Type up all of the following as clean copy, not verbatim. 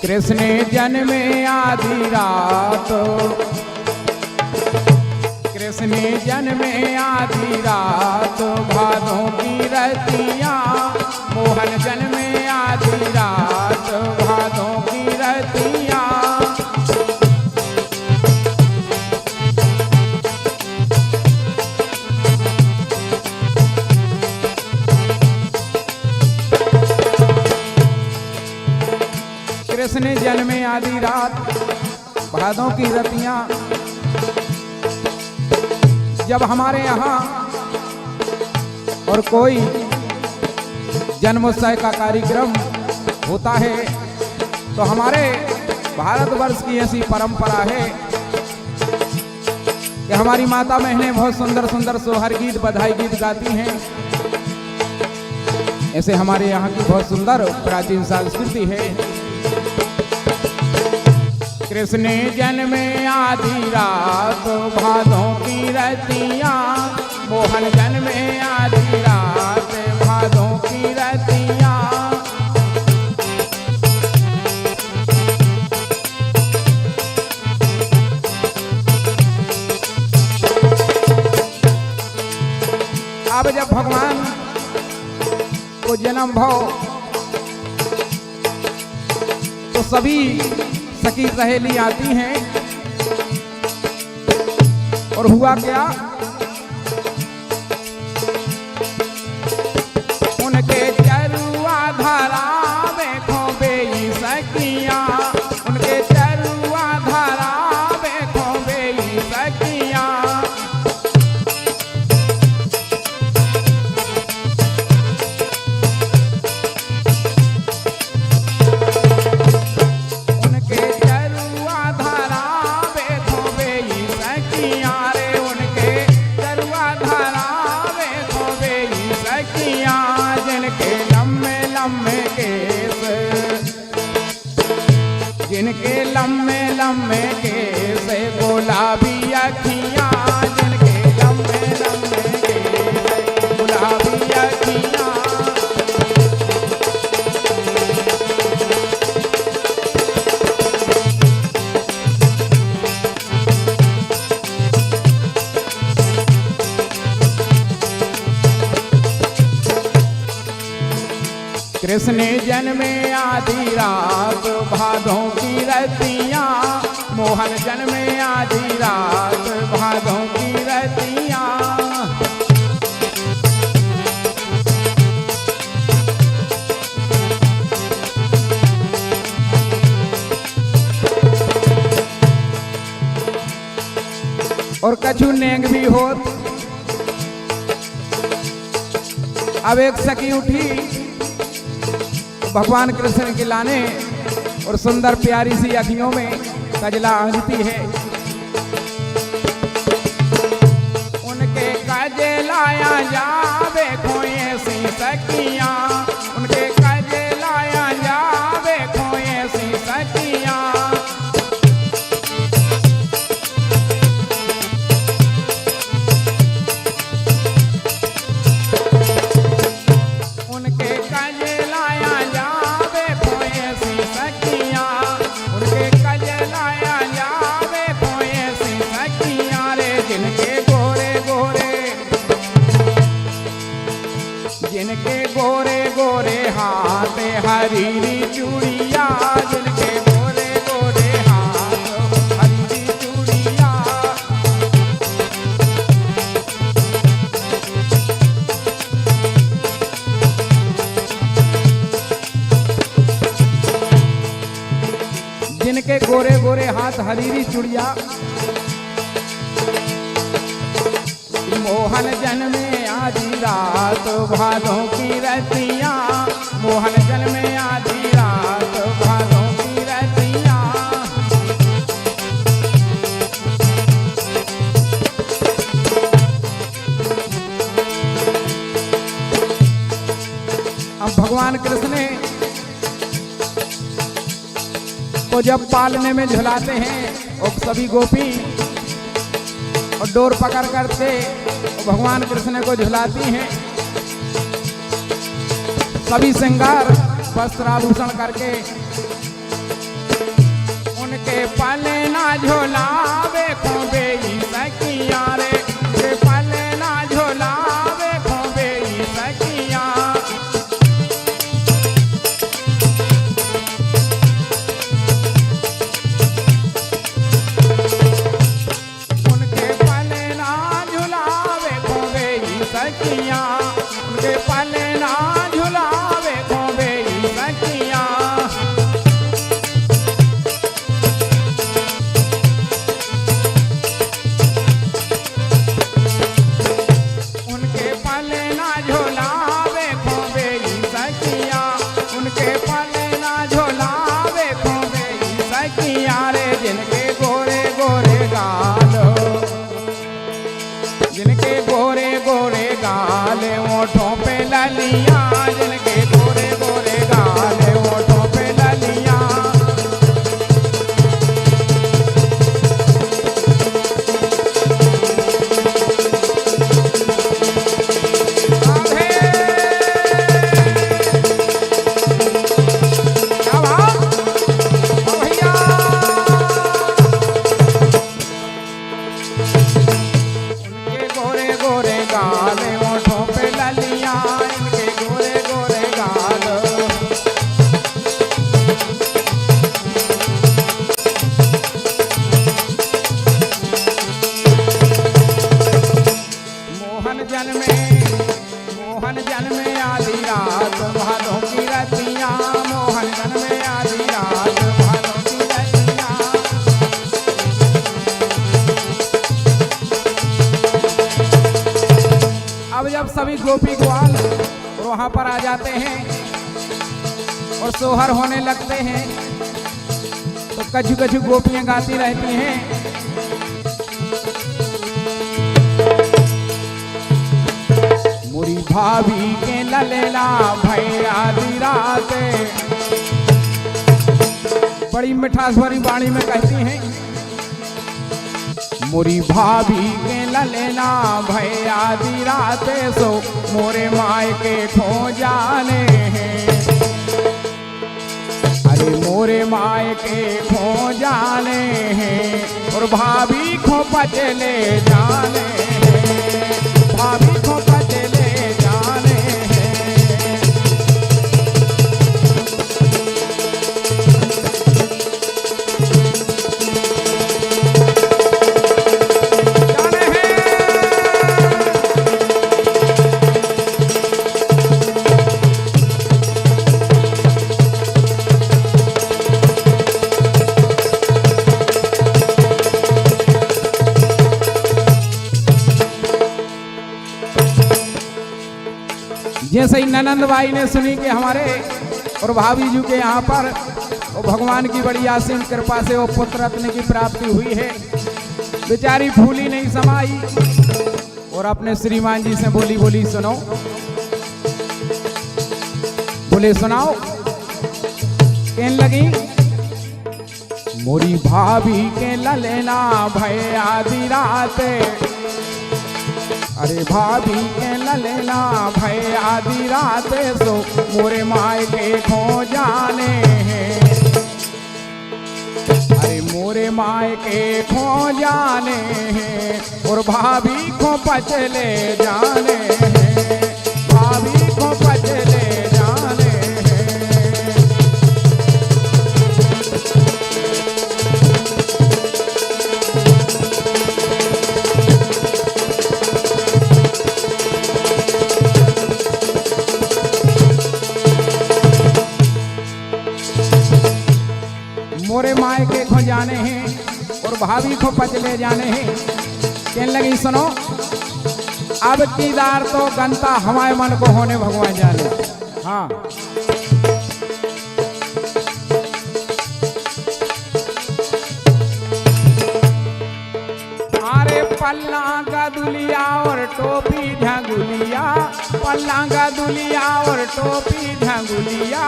कृष्ण जन्मे आधी रात, कृष्ण जन्मे आधी रात, भादों की रतियाँ। मोहन जन्मे आधी रात, भादों की रतियाँ। कृष्ण जन्मे आधी रात, भादों की रतियाँ। जब हमारे यहाँ और कोई जन्मोत्सव का कार्यक्रम होता है तो हमारे भारतवर्ष की ऐसी परंपरा है कि हमारी माता बहनें बहुत सुंदर सुंदर सोहर गीत बधाई गीत गाती हैं। ऐसे हमारे यहाँ की बहुत सुंदर प्राचीन संस्कृति है। कृष्ण जन्मे आधी रात, भादों की रतियाँ। मोहन जन्मे आधी रात, भादों की रतियाँ। अब जब भगवान को जन्म भाव तो सभी सखी सहेली आती हैं और हुआ क्या, उनके चरुआ धारा में खोबे सखियां, उनके चरुआ धारा में खोबे सखियां। जिनके लम्बे लम्बे केस, गुलाबी अखियाँ। जिनके लम्बे लम्बे केस, गुलाबी अखियाँ। कृष्ण जन्मे आधी रात, भादों की रतियाँ। मोहन जन्मे आधी रात, भादों की रतियाँ। और कछु नेंग भी होत। अब एक सखी उठी भगवान कृष्ण के लाने और सुंदर प्यारी सी अखियों में कजला आंगती है। उनके कजलाया जावे खोए सी सखियाँ, उनके कजलाया जावे खोए सी सखियाँ। उनके कजलाया जावे खोए सी सखियाँ, उनके कजलाया जावे खोए सी सखियाँ। रे जिनके गोरे गोरे, जिनके गोरे गोरे हाथ हरीरी चूड़िया। जिनके गोरे गोरे हाथ हरीरी चूड़िया। जिनके गोरे गोरे हाथ हरीरी चूड़िया। मोहन जन्मे आधी रात, भादों की रतियाँ। मोहन जन्मे आधी रात, भादों की रतियाँ। अब भगवान कृष्ण ने को जब पालने में झुलाते हैं और सभी गोपी और डोर पकड़ करके भगवान कृष्ण को झुलाती हैं। सभी श्रृंगार वस्त्र आभूषण करके उनके पले ना झोलावे खोबे ई सखिया रे, उनके पले ना झोलावे खोबे ई सखिया। उनके पले ना झुलावे खोबे ई सखिया, उनके पले ना झुलावे खोबे ई सखिया। उनके पले ना झोलावे खोबे ई सखिया, उनके पले ना झोलावे खोबे ई सखिया रे। जिनके गोरे गोरे गाल, जिनके गोरे गोरे गाल ओठों पे ललिया, जिनके गोरे गोरे गाल ओठों पे ललिया। राधे क्या बात ओ भैया। उनके गोरे गोरे गाल ओठों पे ललिया, इनके गोरे गोरे गाल। मोहन जन्मे आधी रात भादों की रतिया, मोहन जन्मे आधी रात भादों की रतिया। अब जब सभी गोपी ग्वाल और वहां पर आ जाते हैं और सोहर होने लगते हैं, तो कछु कछु गोपियां गाती रहती हैं। मोरी भाभी के ललेला भैया आधी रात, बड़ी मिठास भरी वाणी में कहती हैं। मोरी भाभी के ललेला भैया आधी रात, सो मोरे माय के खो जाने हैं। अरे मोरे माय के खो जाने हैं और भाभी खो पचले जाने हैं, भाभी खो पचले जाने हैं। जाने हैं। जैसे ही ननंद बाई ने सुनी कि हमारे और भाभी जी के यहाँ पर वो भगवान की बड़ी असीम कृपा से वो पुत्र रत्न की प्राप्ति हुई है, बेचारी फूली नहीं समाई और अपने श्रीमान जी से बोली बोली सुनो, बोले सुनाओ। कहने लगी मोरी भाभी के ललेला भय आधी रात, अरे भाभी के ललेला भय आधी रात, सो मोरे माय के खो जाने हैं। अरे मोरे माय के खो जाने हैं और भाभी को पचले जाने हैं, भाभी को पचले जाने हैं। मोरे माय के खो जाने हैं और भाभी को पचले जाने हैं। कहने लगी सुनो, अब कीदार तो गंता हमारे मन को होने भगवान जाने। हाँ अरे पल्ला का दुलिया और टोपी झंगुलिया, पल्ला का दुलिया और टोपी झंगुलिया।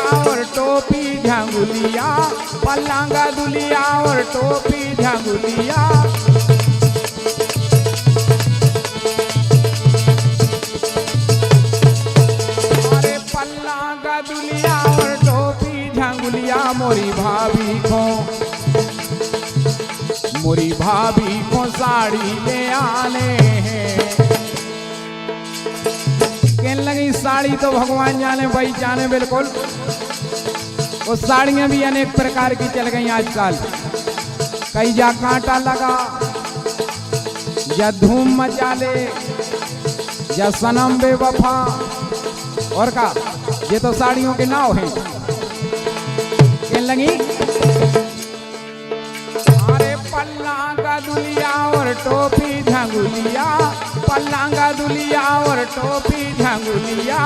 और टोपी झंगुलिया, पल्लांगा दुलिया और टोपी झंगुलिया। गुलिया मोरी भाभी को साड़ी ले आने हैं। कहने लगी साड़ी तो भगवान जाने भाई जाने बिल्कुल। वो साड़ियां भी अनेक प्रकार की चल गई आजकल। कई जा कांटा लगा, या धूम मचा ले, या सनम बेवफा, और का ये तो साड़ियों के नाव हैं। कहने लगी अरे पल्लांगा दुलिया और टोपी झंगुलिया, पल्लांगा दुलिया और टोपी झंगुलिया।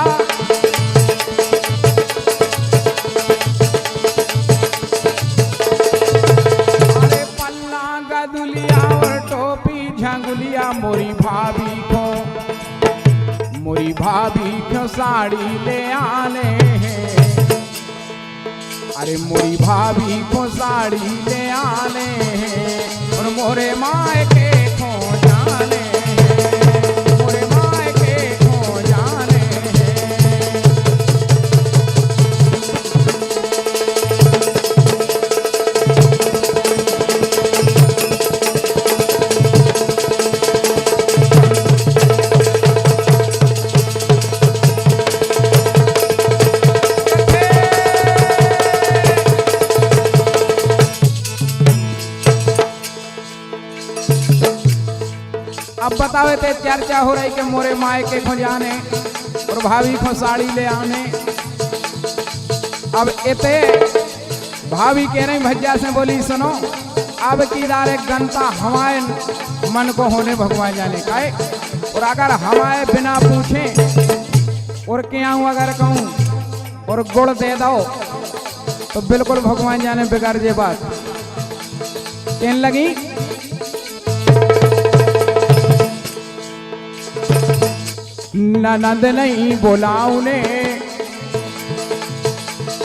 अरे पल्लांगा दुलिया और टोपी झंगुलिया मोरी भाभी को साड़ी ले आने हैं। अरे मोरी भाभी को साड़ी ले आने हैं और मोरे मायके को जाने हैं, मोरे मायके को जाने हैं। अब बतावे ते चर्चा हो रही कि मोरे मायके को जाने और भाभी को साड़ी ले आने। अब इते भाभी कह रही भज्जा से बोली सुनो अब की दारे गंता हमारे मन को होने भगवान जाने का है। और अगर हमारे बिना पूछे और क्या हूँ अगर कहूँ और गुड़ दे दो तो बिल्कुल भगवान जाने बिगड़ जे बात। कहने लगी ननद नहीं बोलाऊने,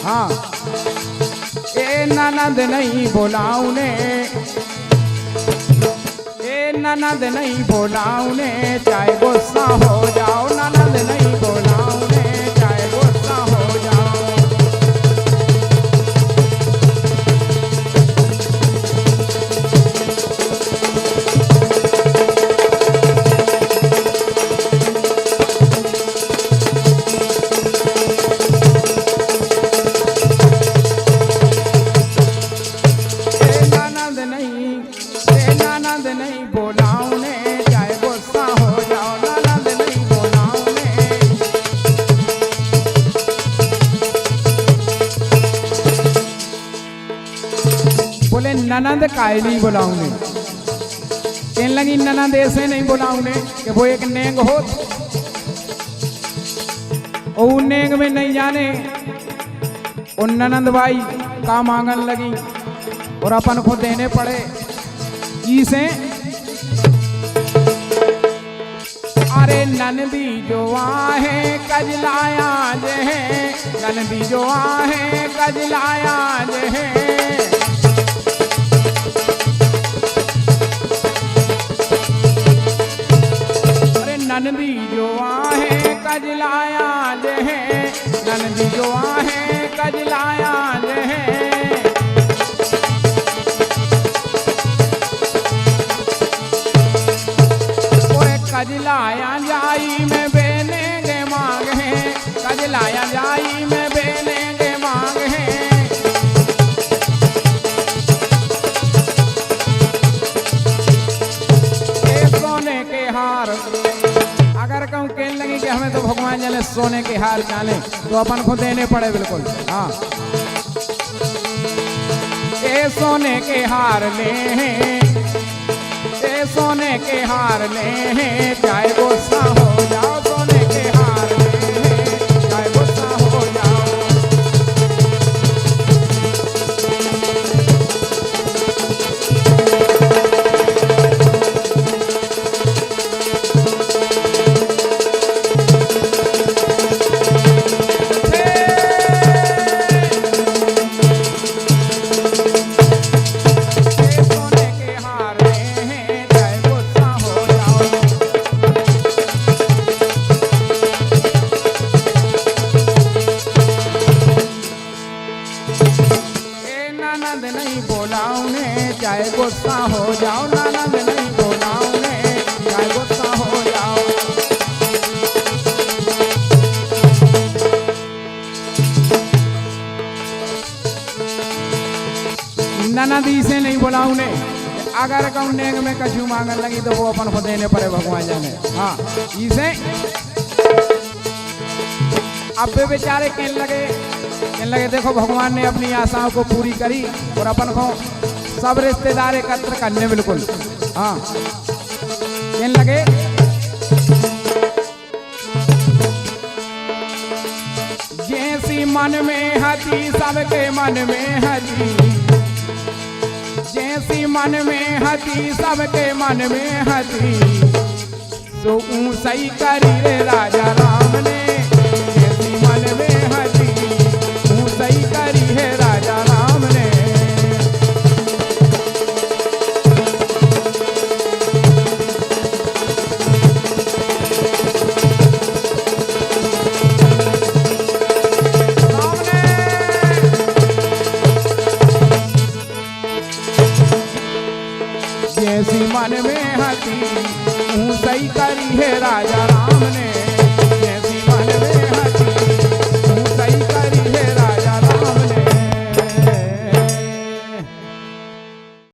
हाँ ए ननद नहीं बोलाऊने, ए ननद नहीं बोलाऊने, चाहे गुस्सा हो जाओ ननद नहीं बोलाऊने, चाहे गुस्सा हो जाओ। बोले ननंद काहे नहीं बुलाऊंगे। कहने लगी ननंद ऐसे नहीं बुलाऊंगे कि वो एक नेंग हो और नेंग में नहीं जाने। और ननंद भाई का मांगन लगी और अपन को देने पड़े इसे। अरे ननदी जो आहे कजलाया जे है, ननदी जो आहे कजलाया जे है। ननदी जो आहे कजलाया जे है, ननदी जो आहे कजलाया जे है। ओए कजलाया जाई में बेने गे मांग है, कजलाया जाई में बेने गे मांग है। ए सोने के हार अगर कहूँ कहने लगी कि हमें तो भगवान जाने सोने के हार जाने तो अपन को देने पड़े बिल्कुल। हाँ ए सोने के हार ले हैं, ए सोने के हार ले हैं, चाहे गुस्सा हो जाओ सोने के हार ले हैं, चाहे गुस्सा हो जाओ। बोलाऊं ने चाहे गुस्सा हो जाओ, ननद नहीं बोलाऊं ने चाहे गुस्सा हो जाओ। ननदी से नहीं बोलाऊं ने, अगर कहूँ नेंग में कछु मांगन लगी तो वो अपन को देने पड़े भगवान जाने। हाँ इसे अब वे बेचारे कहने लगे देखो भगवान ने अपनी आशाओं को पूरी करी और अपन को सब रिश्तेदार एकत्र करने बिल्कुल। हाँ कहने लगे जैसी मन में हती सबके मन में हती, जैसी मन में हती सबके मन में हती, सो सही करी रे राजा राम ने। जैसी मन में हती सही करी है राजा राम ने। जैसी मन में हती सही करी है राजा राम ने।